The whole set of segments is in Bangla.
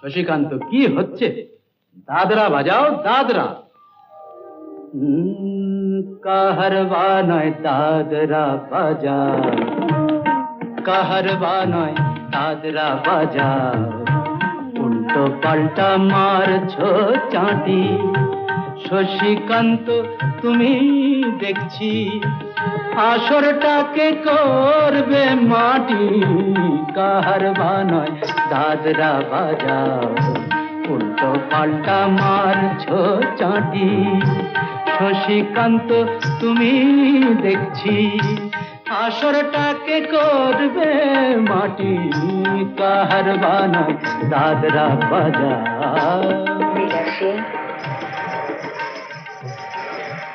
শশীকান্ত, কি হচ্ছে? দাদরা বাজাও, দাদরা। কাহারবা নয় দাদরা বাজা, কাহারবা নয় দাদরা বাজা, উল্টো পাল্টা মারছো চাঁটি। শশীকান্ত তুমি দেখছি আসরটাকে করবে মাটি। কাহারবা নয় দাদরা বাজা, উল্টো পাল্টা মারছো চাঁটি। শশীকান্ত তুমি দেখছি আসরটাকে করবে মাটি। কাহারবা নয় দাদরা বাজা। বিলাসী,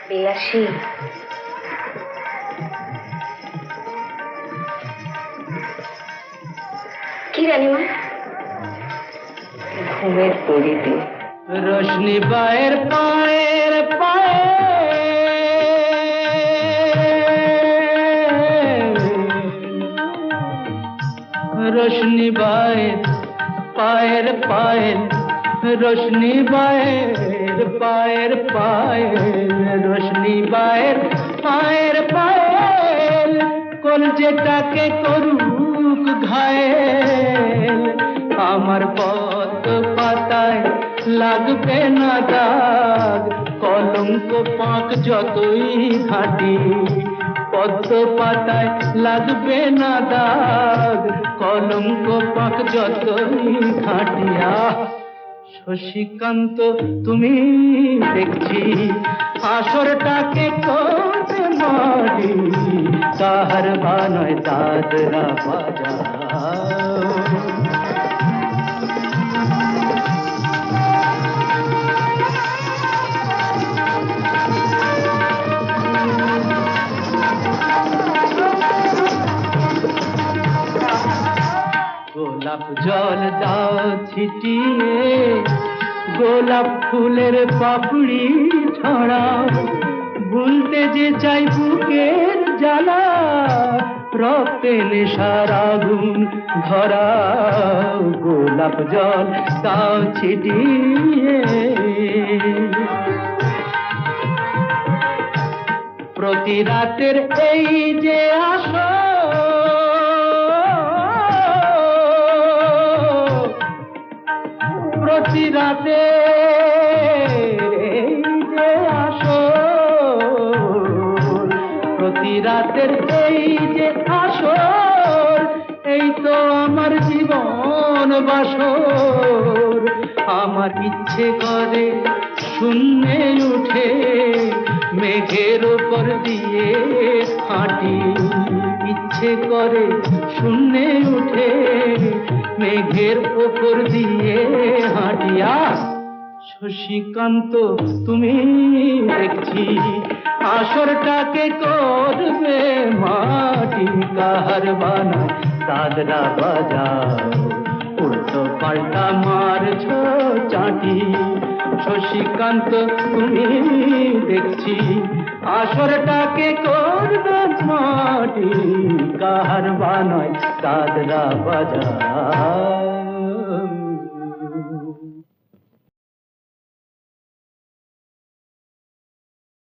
বিলাসী, কি রানীমা? ঘুমের তরিতে রোশনি বায়ের পায়ের পায়ে, রোশনি বায়ের পায়ের পায়ে, রোশনি বায়ের পায়ের পায়ে, রোশনি বায়ের পায়ের পায়ে, কলজেটাকে করুক ঘায়েল। আমার পদ্ম পাতায় লাগবে না দাগ, কলঙ্ক পাক যতই ঘাটি। পদ্ম পাতায় লাগবে না দাগ, কলঙ্ক পাক যতই ঘাটিয়া। শশীকান্ত তুমি দেখছি আসরটাকে করবে মাটি। কাহারবা নয় দাদরা বাজা। গোলাপ জল দাও ছিটিয়ে, গোলাপ ফুলের পাপড়ি ছড়াও, ভুলতে যে চাই বুকের জ্বালা, রক্তে নেশার আগুন ধরাও। গোলাপ জল দাও ছিটিয়ে, প্রতি রাতের এই যে আসো, প্রতি রাতে এই যে আসো, প্রতি রাতের এই যে আসো, এই তো আমার জীবন বাসর। আমার ইচ্ছে করে শূন্যে উঠে মেঘের উপর দিয়ে হাঁটি। ইচ্ছে করে শূন্যে উঠে মেঘের উপর দিয়ে হাঁটিয়া। শশীকান্ত তুমি দেখছি আসরটাকে করবে মাটি। কাহারবা নয় দাদরা বাজা, উল্টো পাল্টা মারছো চাঁটি। শশীকান্ত তুমি দেখছি আসরটাকে করবে মাটি। কাহারবা নয় দাদরা বাজা।